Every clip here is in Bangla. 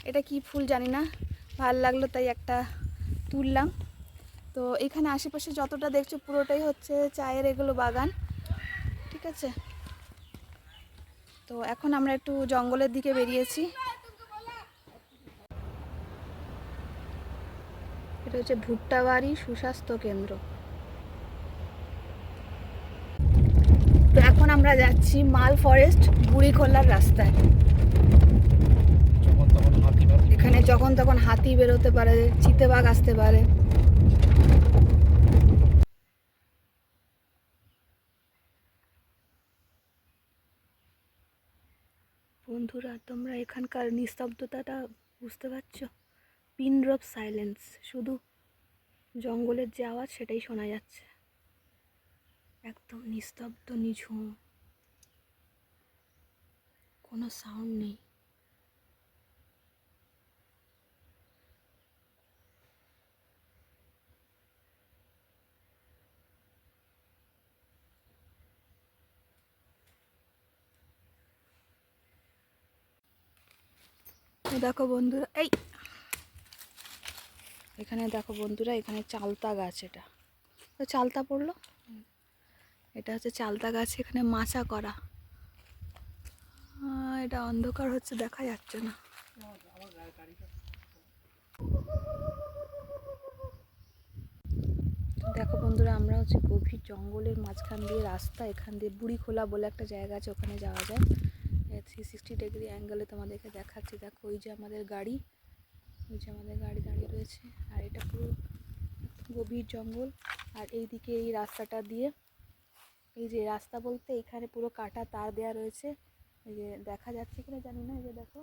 এটা কি ফুল জানি না, ভালো লাগলো তাই একটা তুললাম। তো এখানে আশেপাশে যতটা দেখছো পুরোটাই হচ্ছে চায়ের এগুলো বাগান, ঠিক আছে। তো এখন আমরা একটু জঙ্গলের দিকে বেরিয়েছি। এটা হচ্ছে ভুট্টাবাড়ি সুস্বাস্থ্য কেন্দ্র। তো এখন আমরা যাচ্ছি মাল ফরেস্ট বুড়িখোলার রাস্তায়। এখানে যখন তখন হাতি বেরোতে পারে, চিতাবাঘ আসতে পারে। বন্ধুরা, তোমরা এখানকার নিস্তব্ধতাটা বুঝতে পারছো? পিন ড্রপ সাইলেন্স, শুধু জঙ্গলের যে আওয়াজ সেটাই শোনা যাচ্ছে। একদম নিস্তব্ধ, নিঝুম, কোনো সাউন্ড নেই। দেখো বন্ধুরা, এখানে দেখো বন্ধুরা, এখানে চালতা গাছ। এটা চালতা পড়লো, এটা হচ্ছে চালতা গাছ। এখানে মাচা করা। এটা অন্ধকার হচ্ছে, দেখা যাচ্ছে না। দেখো বন্ধুরা, আমরা হচ্ছে গভীর জঙ্গলের মাঝখান দিয়ে রাস্তা, এখান দিয়ে বুড়িখোলা বলে একটা জায়গা আছে, ওখানে যাওয়া যায়। 360 ডিগ্রি অ্যাঙ্গেলে তোমাদেরকে দেখাচ্ছি। দেখো ওই যে আমাদের গাড়ি, ওই যে আমাদের গাড়ি দাঁড়িয়ে রয়েছে। আর এটা পুরো গভীর জঙ্গল। আর এইদিকে এই রাস্তাটা দিয়ে, এই যে রাস্তা বলতে এখানে পুরো কাটা তার দেয়া রয়েছে। এই যে দেখা যাচ্ছে কিনা জানি না, এই যে দেখো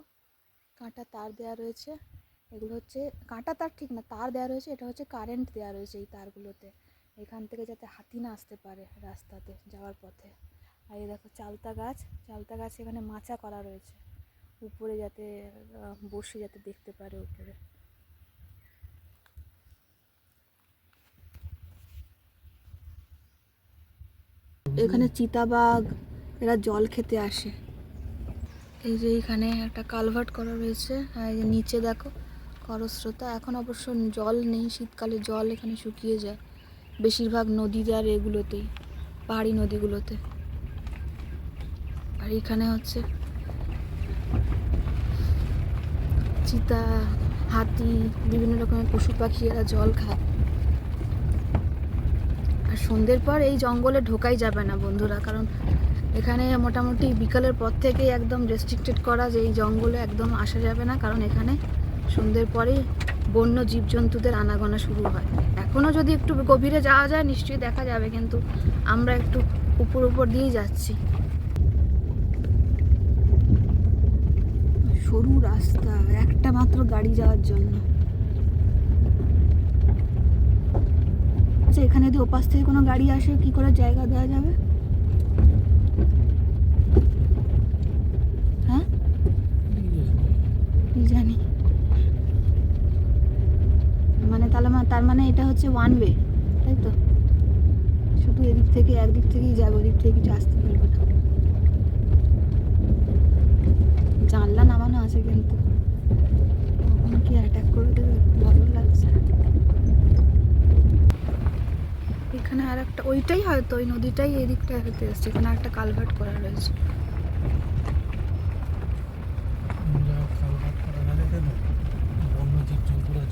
কাঁটা তার দেয়া রয়েছে। এগুলো হচ্ছে কাঁটা তার ঠিক না, তার দেওয়া রয়েছে। এটা হচ্ছে কারেন্ট দেওয়া রয়েছে এই তারগুলোতে, এখান থেকে যাতে হাতি না আসতে পারে রাস্তাতে যাওয়ার পথে। আর এই দেখো চালতা গাছ, চালতা গাছ এখানে মাচা করা রয়েছে উপরে, যাতে বসে যাতে দেখতে পারে উপরে। এখানে চিতাবাঘ এরা জল খেতে আসে। এই যে এখানে একটা কালভার্ট করা রয়েছে। আর এই যে নিচে দেখো খরস্রোতা। এখন অবশ্য জল নেই, শীতকালে জল এখানে শুকিয়ে যায় বেশিরভাগ নদীতে আর এগুলোতেই, পাহাড়ি নদীগুলোতে। আর এখানে হচ্ছে চিতা, হাতি, বিভিন্ন রকমের পশু পাখি এরা জল খায়। আর সন্ধ্যের পর এই জঙ্গলে ঢোকাই যাবে না বন্ধুরা, কারণ এখানে মোটামুটি বিকালের পর থেকেই একদম রেস্ট্রিক্টেড করা, যে এই জঙ্গলে একদম আসা যাবে না, কারণ এখানে সন্ধ্যের পরেই বন্য জীবজন্তুদের আনাগোনা শুরু হয়। এখনও যদি একটু গভীরে যাওয়া যায় নিশ্চয়ই দেখা যাবে, কিন্তু আমরা একটু উপর দিয়েই যাচ্ছি। সরু রাস্তা, একটা মাত্র গাড়ি যাওয়ার জন্য। আচ্ছা, এখানে যদি ওপাশ থেকে কোনো গাড়ি আসে কি করে জায়গা দেওয়া যাবে? হ্যাঁ, কি জানি। মানে তার মানে এটা হচ্ছে ওয়ান ওয়ে, তাই তো? শুধু এদিক থেকে একদিক থেকেই যাবে, ওদিক থেকে কিছু আসতে পারবে না। জানলা নামানো আছে, কিন্তু কখন কি অ্যাটাক করে দেবে ভালো লাগছে। এখানে আর একটা, ওইটাই হয়তো ওই নদীটাই এই দিকটা হতে আসছে। এখানে একটা কালভার্ট করা রয়েছে।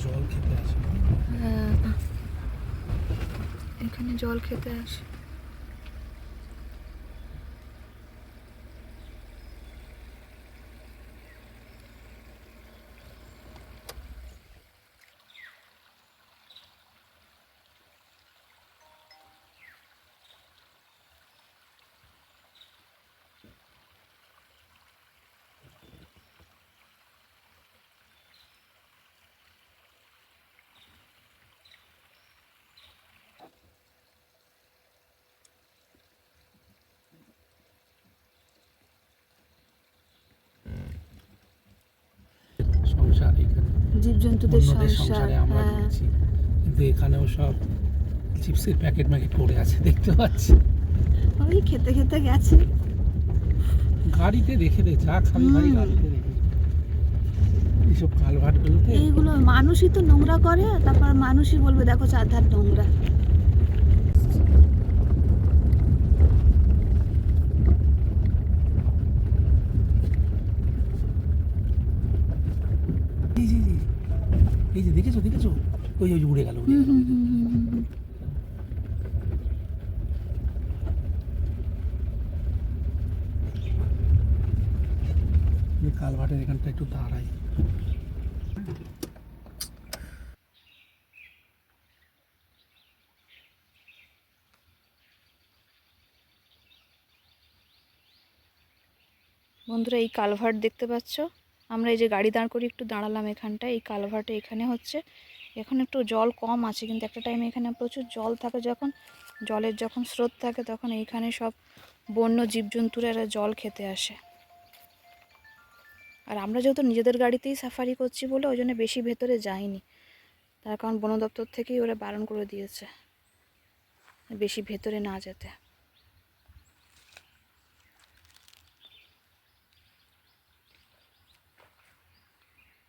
জল খেতে আসে। হ্যাঁ, এখানে জল খেতে আসে। সংসার এখানে, জীবজন্তুদের সংসার। আমরা ঢুকছি, কিন্তু এখানেও সব চিপসের প্যাকেট পড়ে আছে দেখতে পাচ্ছি। ওই খেতে খেতে গেছে, গাড়িতে রেখে দে, যা খাবি ভাই গাড়িতে রেখে। এইসব কালভার্টগুলোতে এইগুলো মানুষই তো নোংরা করে, তারপর মানুষই বলবে দেখো চারধার নোংরা। এই যে এই যে দেখেছো দেখেছো, ওই ওই উড়ে গেল উড়ে গেল। কালভার্টের এখানটা একটু দাঁড়াই। বন্ধুরা এই কালভার্ট দেখতে পাচ্ছ, আমরা এই যে গাড়ি দাঁড় করে একটু দাঁড়ালাম এখানটায়, এই কালভার্টে এখানে হচ্ছে এখন একটু জল কম আছে, কিন্তু একটা টাইমে এখানে প্রচুর জল থাকে, যখন জলের যখন স্রোত থাকে তখন এইখানে সব বন্য জীবজন্তুরা এরা জল খেতে আসে। আর আমরা যেহেতু নিজেদের গাড়িতেই সাফারি করছি বলে ওই জন্য বেশি ভেতরে যাইনি, তার কারণ বন দপ্তর থেকেই ওরা বারণ করে দিয়েছে বেশি ভেতরে না যেতে।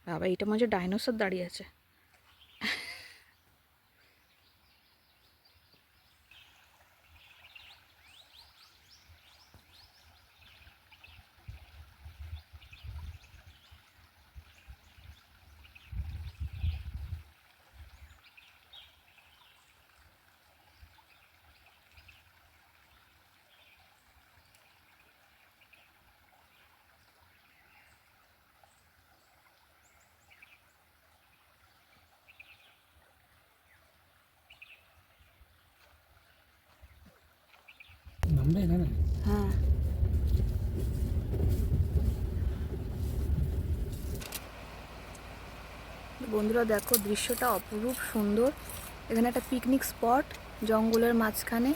বাবা এটা মনে হচ্ছে ডাইনোসর দাঁড়িয়ে আছে। নামবে এখানে? হ্যাঁ বন্ধুরা দেখো দৃশ্যটা অপরূপ সুন্দর। এখানে একটা পিকনিক স্পট, জঙ্গলের মাঝখানে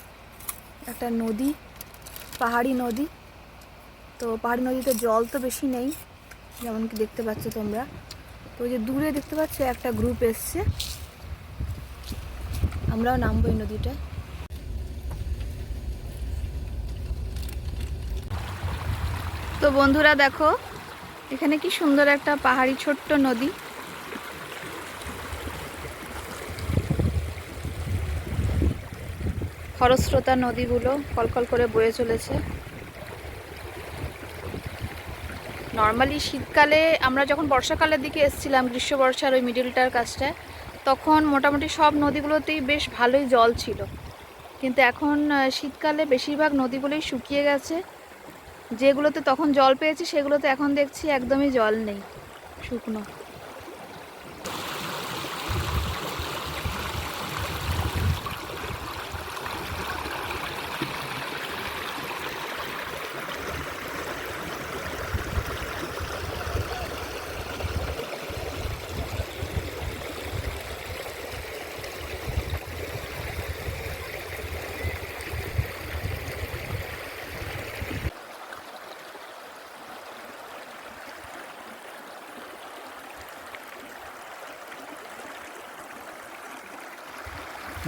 একটা নদী, পাহাড়ি নদী। তো পাহাড়ি নদীতে জল তো বেশি নেই যেমন কি দেখতে পাচ্ছ তোমরা। তো ওই যে দূরে দেখতে পাচ্ছ একটা গ্রুপ এসছে, আমরাও নামবো এই নদীটায়। তো বন্ধুরা দেখো এখানে কি সুন্দর একটা পাহাড়ি ছোট্ট নদী। খরস্রোতা নদীগুলো কলকল করে বয়ে চলেছে। নর্মালি শীতকালে আমরা যখন বর্ষাকালের দিকে এসেছিলাম, গ্রীষ্ম বর্ষার ওই মিডিলটার কাছটায়, তখন মোটামুটি সব নদীগুলোতেই বেশ ভালোই জল ছিল, কিন্তু এখন শীতকালে বেশিরভাগ নদীগুলোই শুকিয়ে গেছে। যেগুলোতে তখন জল পেয়েছি সেগুলোতে এখন দেখছি একদমই জল নেই, শুকনো।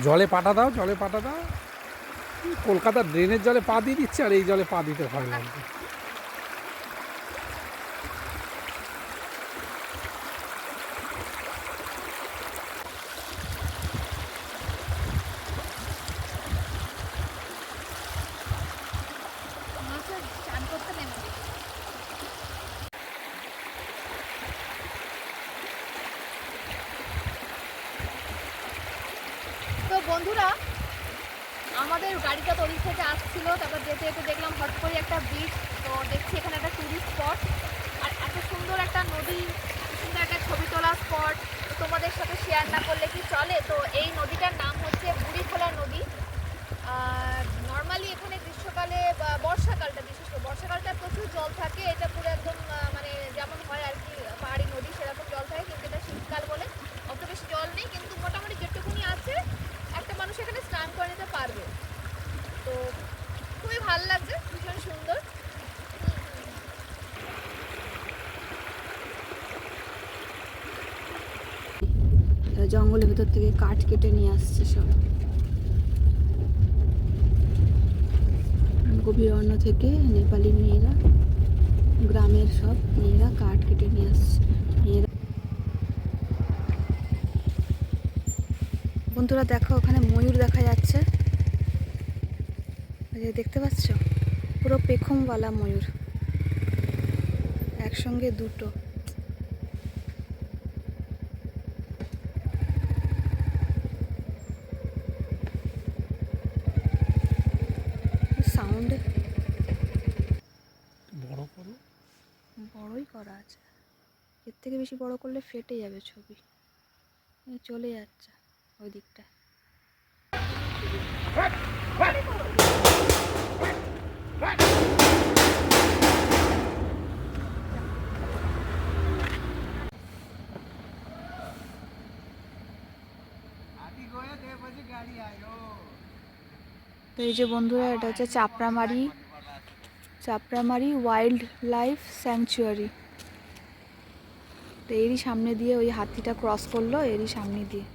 জলে পাটা দাও, জলে পাটা দাও। কলকাতার ড্রেনের জলে পা দিয়ে দিচ্ছে আর এই জলে পা দিতে ভয় লাগবে। তো বন্ধুরা আমাদের গাড়িটা তো ওদিক থেকে আসছিল, তারপর যেতে যেতে দেখলাম হট করে একটা বিচ। তো দেখছি এখানে একটা টুরিস্ট স্পট, আর এত সুন্দর একটা নদী, এত সুন্দর একটা ছবি তোলা স্পট, তো তোমাদের সাথে শেয়ার না করলে কি চলে। তো এই নদীটার নাম হচ্ছে বুড়িখোলা নদী। আর নর্মালি এখানে গ্রীষ্মকালে বা বর্ষাকালটা, বিশেষ করে বর্ষাকালটা প্রচুর জল থাকে। এটা পুরো একদম মানে যেমন হয় আর কি পাহাড়ি নদী সেরকম জল থাকে, কিন্তু এটা শীতকাল বলে অত বেশি জল নেই, কিন্তু মোটামুটি যেটুকুনি আছে একটা মানুষ এখানে স্নান করে নিতে পারবে। তো খুবই ভালো লাগছে, ভীষণ সুন্দর। জঙ্গলের ভেতর থেকে কাঠ কেটে নিয়ে আসছে সব, গভীর অরণ্য থেকে নেপালি মেয়েরা, গ্রামের সব মেয়েরা কাঠ কেটে নিয়ে আসছে। মেয়েরা বন্ধুরা দেখো, ওখানে ময়ূর দেখা যাচ্ছে, এই যে দেখতে পাচ্ছ, পুরো পেখমওয়ালা ময়ূর, একসঙ্গে দুটো। সাউন্ড বড় করো। বড়ই করা আছে, এর থেকে বেশি বড় করলে ফেটে যাবে ছবি। এই চলে যাচ্ছে ওই দিকটা। তো এই যে বন্ধুরা, এটা হচ্ছে চাপড়ামারি ওয়াইল্ড লাইফ স্যাংচুয়ারি। তো এরই সামনে দিয়ে ওই হাতিটা ক্রস করলো, এরই সামনে দিয়ে।